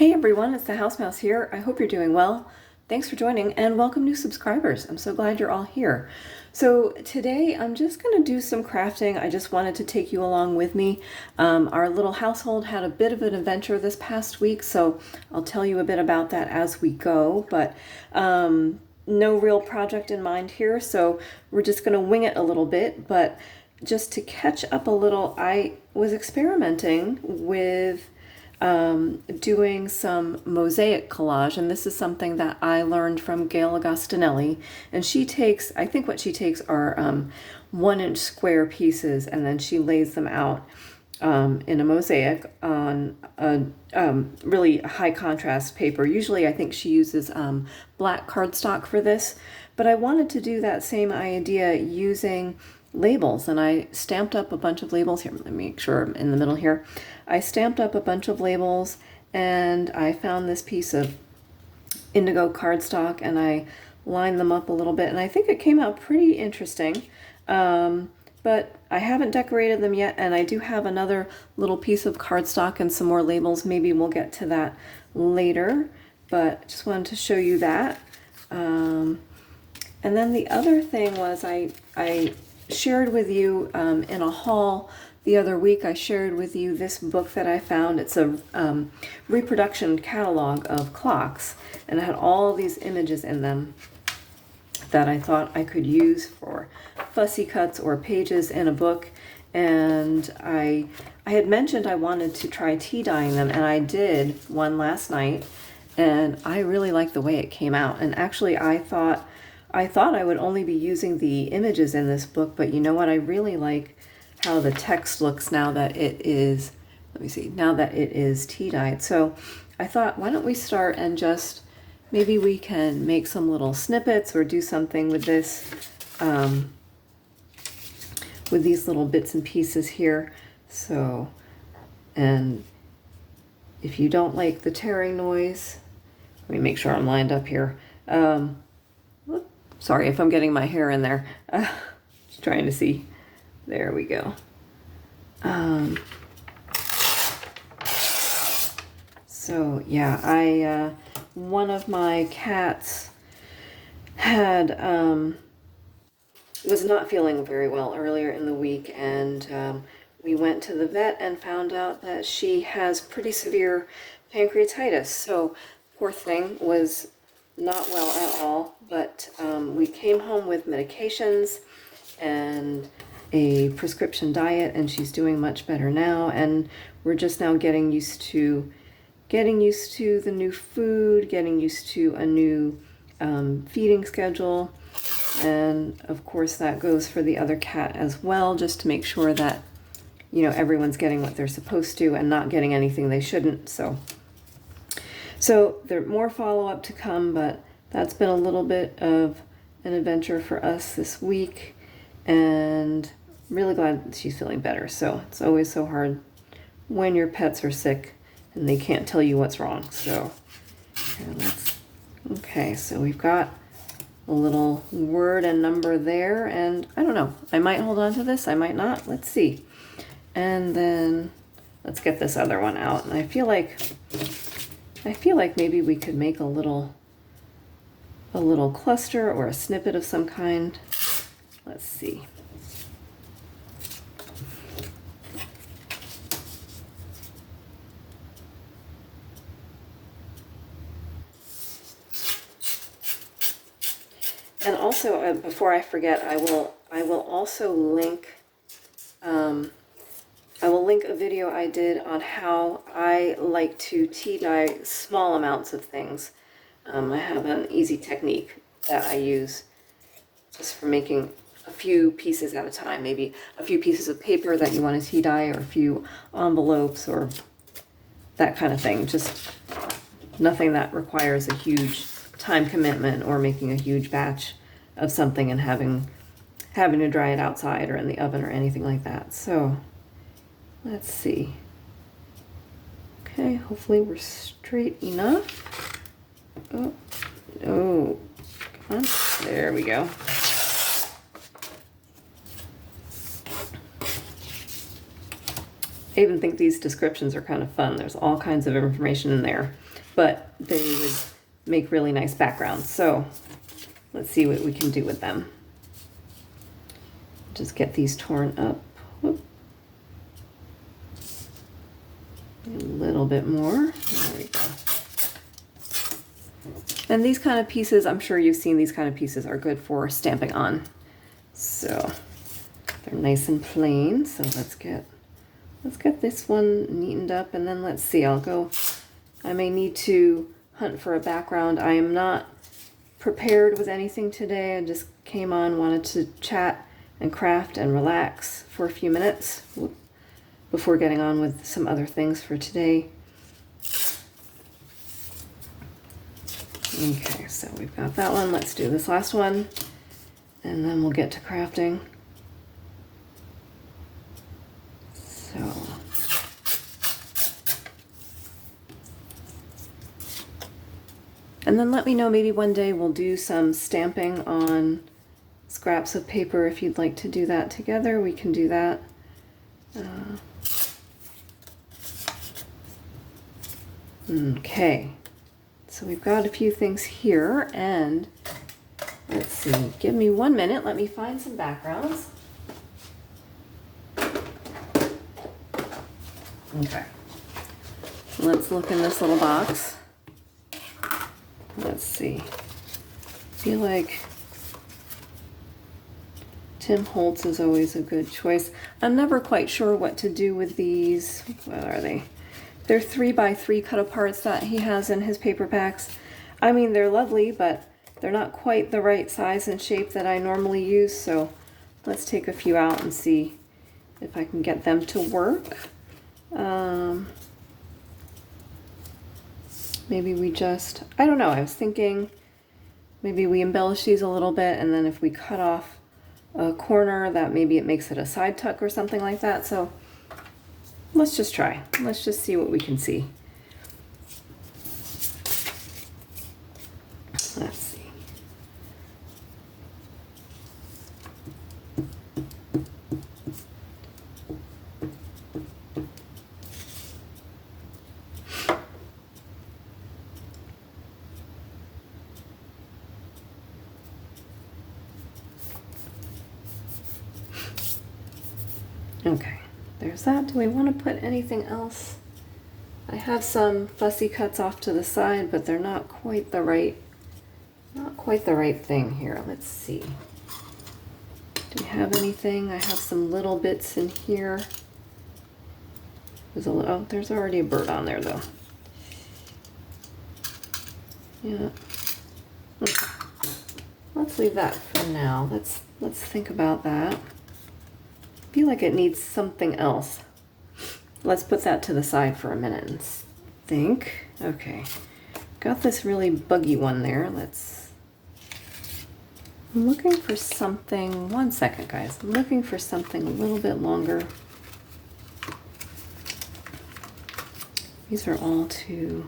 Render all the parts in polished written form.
Hey everyone, it's the House Mouse here. I hope you're doing well. Thanks for joining and welcome new subscribers. I'm so glad you're all here. So today I'm just going to do some crafting. I just wanted to take you along with me. Our little household had a bit of an adventure this past week, so I'll tell you a bit about that as we go, but no real project in mind here, so we're just going to wing it a little bit. But just to catch up a little, I was experimenting with doing some mosaic collage, and this is something that I learned from Gail Agostinelli. And she takes, I think what she takes are 1-inch square pieces, and then she lays them out in a mosaic on a really high contrast paper. Usually I think she uses black cardstock for this, but I wanted to do that same idea using labels, and I stamped up a bunch of labels here. Let me make sure I'm in the middle here. I stamped up a bunch of labels, and I found this piece of indigo cardstock, and I lined them up a little bit, and I think it came out pretty interesting. But I haven't decorated them yet, and I do have another little piece of cardstock and some more labels. Maybe we'll get to that later, but I just wanted to show you that. And then the other thing was I shared with you in a haul the other week. I shared with you this book that I found. It's a reproduction catalog of clocks, and it had all these images in them that I thought I could use for fussy cuts or pages in a book. And I had mentioned I wanted to try tea dyeing them, and I did one last night, and I really liked the way it came out. And actually I thought I would only be using the images in this book, but you know what? I really like how the text looks now that it is, now that it is tea dyed. So I thought, why don't we start and just, maybe we can make some little snippets or do something with this, with these little bits and pieces here. So, and if you don't like the tearing noise, let me make sure I'm lined up here. Sorry if I'm getting my hair in there. Just trying to see. There we go. So yeah, one of my cats had was not feeling very well earlier in the week, and we went to the vet and found out that she has pretty severe pancreatitis. So poor thing was not well at all, but we came home with medications and a prescription diet, and she's doing much better now, and we're just now getting used to the new food, getting used to a new feeding schedule. And of course that goes for the other cat as well, just to make sure that, you know, everyone's getting what they're supposed to and not getting anything they shouldn't. So there's more follow-up to come, but that's been a little bit of an adventure for us this week, and really glad she's feeling better. So it's always so hard when your pets are sick and they can't tell you what's wrong. So okay, so we've got a little word and number there, and I don't know, I might hold on to this, I might not, let's see. And then let's get this other one out, and I feel like maybe we could make a little cluster or a snippet of some kind. Let's see. And also, before I forget, I will also link a video I did on how I like to tea dye small amounts of things. I have an easy technique that I use just for making a few pieces at a time, maybe a few pieces of paper that you want to tea dye, or a few envelopes, or that kind of thing. Just nothing that requires a huge time commitment or making a huge batch of something and having to dry it outside or in the oven or anything like that. So let's see. Okay, hopefully we're straight enough. Oh, come on. There we go. I even think these descriptions are kind of fun. There's all kinds of information in there. but they would make really nice backgrounds. So let's see what we can do with them. Just get these torn up. Whoop. A little bit more. There we go. And these kind of pieces, I'm sure you've seen these kind of pieces are good for stamping on. So they're nice and plain. So let's get this one neatened up, and then let's see, I may need to hunt for a background. I am not prepared with anything today. I just came on, wanted to chat and craft and relax for a few minutes before getting on with some other things for today. Okay, so we've got that one. Let's do this last one, and then we'll get to crafting. So, and then let me know, maybe one day we'll do some stamping on scraps of paper. If you'd like to do that together, we can do that. Okay, so we've got a few things here, and let's see, give me 1 minute, let me find some backgrounds. Okay, let's look in this little box. Let's see, I feel like Tim Holtz is always a good choice. I'm never quite sure what to do with these. What are they? They're 3x3 cut aparts that he has in his paper packs. I mean, they're lovely, but they're not quite the right size and shape that I normally use. So let's take a few out and see if I can get them to work. Maybe we just, I don't know, I was thinking maybe we embellish these a little bit, and then if we cut off a corner, that maybe it makes it a side tuck or something like that. So let's just try. Let's just see what we can see. Let's see. Okay, there's that. Do we want to put anything else? I have some fussy cuts off to the side, but they're not quite the right thing here. Let's see. Do we have anything? I have some little bits in here. There's there's already a bird on there though. Yeah. Okay. Let's leave that for now. Let's think about that. I feel like it needs something else. Let's put that to the side for a minute and think. Okay, got this really buggy one there. I'm looking for something, 1 second guys. I'm looking for something a little bit longer. These are all too,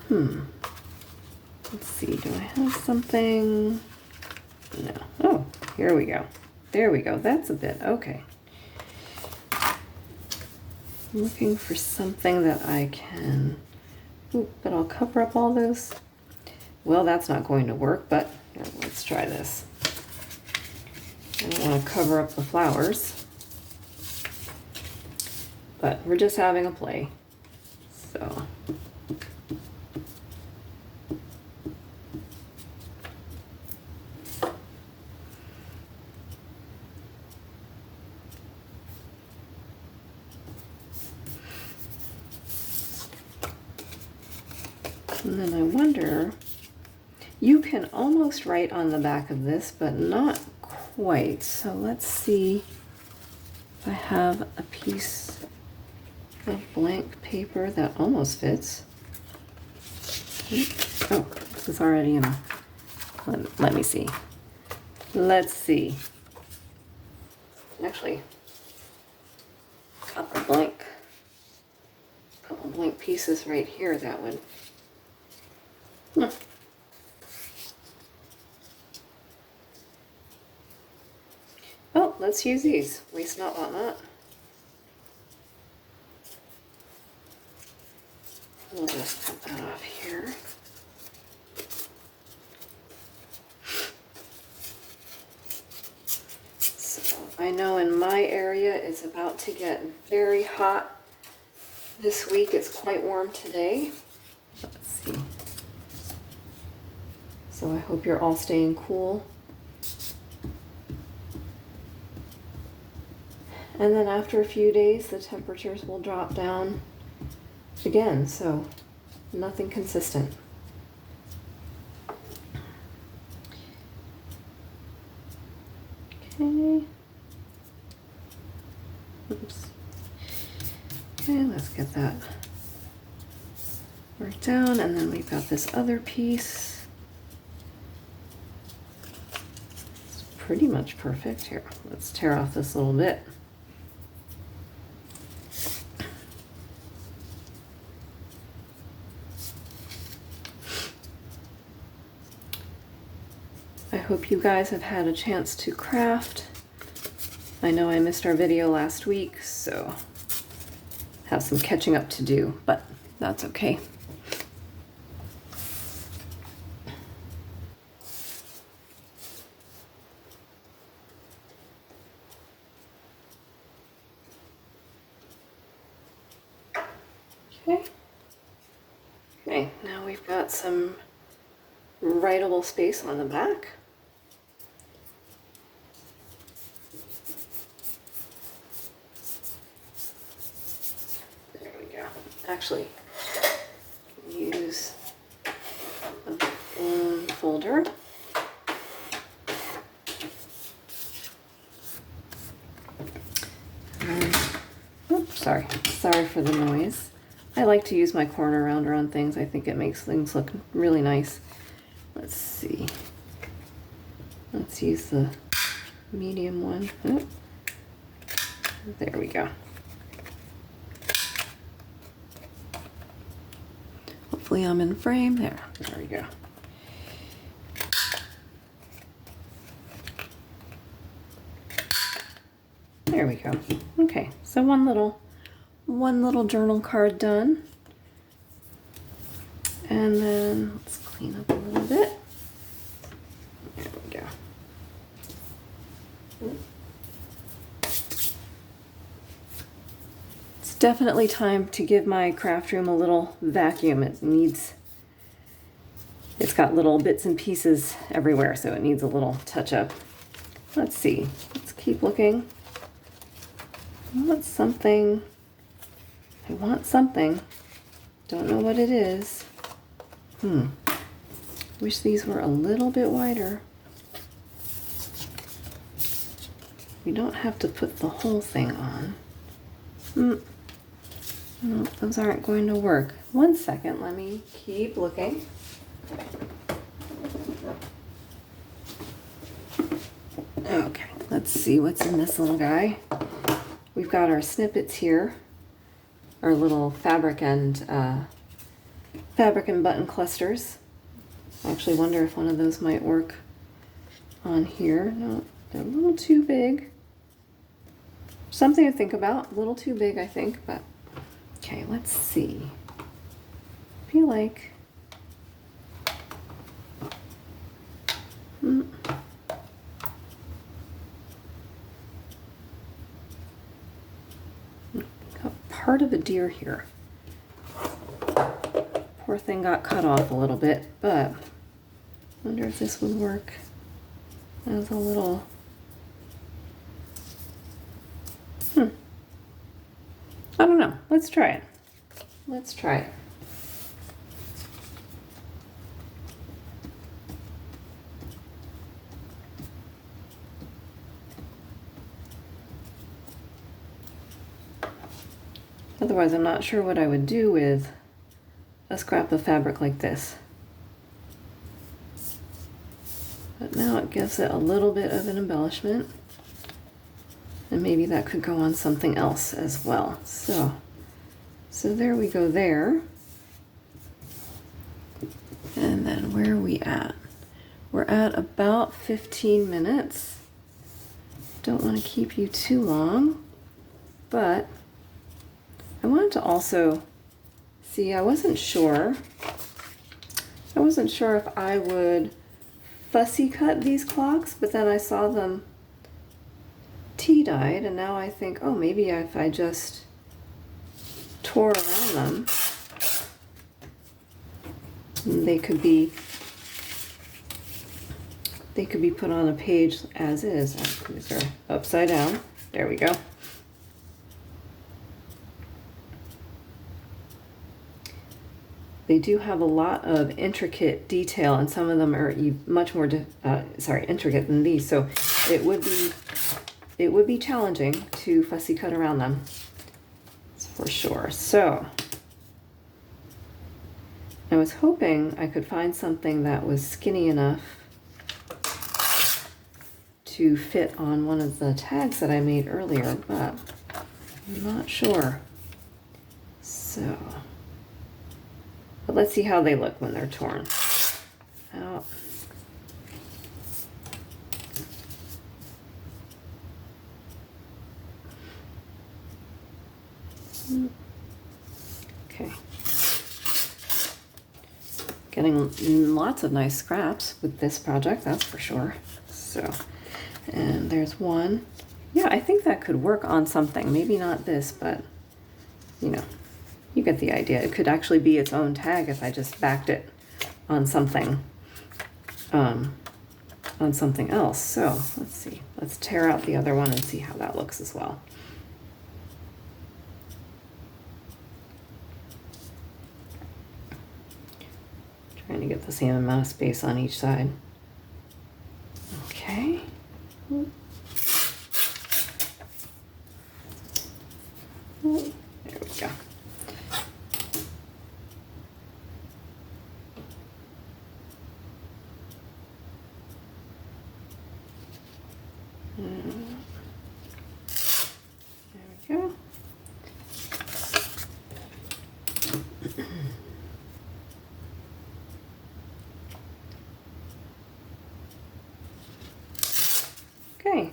let's see, do I have something? No. Oh, here we go. There we go. That's a bit. Okay. I'm looking for something that I can... Ooh, but I'll cover up all those. Well, that's not going to work, but here, let's try this. I don't want to cover up the flowers, but we're just having a play. So... And then I wonder, you can almost write on the back of this, but not quite. So let's see if I have a piece of blank paper that almost fits. Oh, this is already in a, let me see. Let's see. Actually, couple blank pieces right here that would... Oh, let's use these. Waste not, want not. We'll just cut that off here. So I know in my area it's about to get very hot this week. It's quite warm today. Let's see. So I hope you're all staying cool. And then after a few days, the temperatures will drop down again, so nothing consistent. Okay. Oops. Okay, let's get that worked down, and then we've got this other piece. It's pretty much perfect. Here, let's tear off this little bit. I hope you guys have had a chance to craft. I know I missed our video last week, so have some catching up to do, but that's okay. Okay. Okay, now we've got some writable space on the back. There we go. Actually, use a balloon folder. Oops, sorry for the noise. I like to use my corner rounder on things. I think it makes things look really nice. Let's see. Let's use the medium one. Oh. There we go. Hopefully I'm in frame. There we go. There we go. Okay, so one little journal card done. And then let's clean up a little bit. There we go. It's definitely time to give my craft room a little vacuum. It's got little bits and pieces everywhere, so it needs a little touch up. Let's see. Let's keep looking. I want something. Don't know what it is. Wish these were a little bit wider. We don't have to put the whole thing on. No, those aren't going to work. 1 second, let me keep looking. Okay, let's see what's in this little guy. We've got our snippets here, our little fabric and button clusters. I actually wonder if one of those might work on here. No, they're a little too big. Something to think about. A little too big, I think, but okay, let's see. I feel like got part of a deer here. Poor thing got cut off a little bit, but I wonder if this would work as a little. I don't know. Let's try it. Let's try it. Otherwise, I'm not sure what I would do with a scrap of fabric like this. But now it gives it a little bit of an embellishment. And maybe that could go on something else as well. So there we go there. And then where are we at? We're at about 15 minutes. Don't want to keep you too long, but I wanted to also see, I wasn't sure. I wasn't sure if I would fussy cut these clocks, but then I saw them tea-dyed, and now I think, oh, maybe if I just tore around them, they could be put on a page as is. These are upside down. There we go. They do have a lot of intricate detail, and some of them are much more intricate than these. So it would be challenging to fussy cut around them, for sure. So I was hoping I could find something that was skinny enough to fit on one of the tags that I made earlier, but I'm not sure. So, but let's see how they look when they're torn out. Okay. Getting lots of nice scraps with this project, that's for sure. So, and there's one. Yeah, I think that could work on something. Maybe not this, but you know, you get the idea. It could actually be its own tag if I just backed it on something else. So let's see. Let's tear out the other one and see how that looks as well. Trying to get the same amount of space on each side. Okay. There we go. There we go. Okay,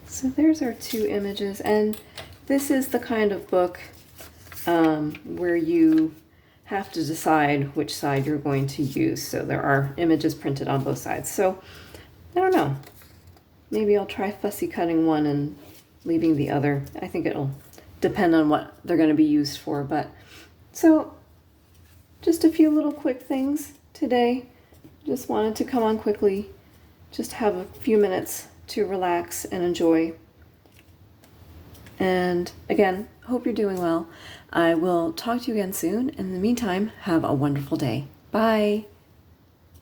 so there's our two images, and this is the kind of book where you have to decide which side you're going to use. So there are images printed on both sides. So I don't know, maybe I'll try fussy cutting one and leaving the other. I think it'll depend on what they're going to be used for. But so just a few little quick things today. Just wanted to come on quickly, just have a few minutes to relax and enjoy. And again, hope you're doing well. I will talk to you again soon. In the meantime, have a wonderful day. Bye.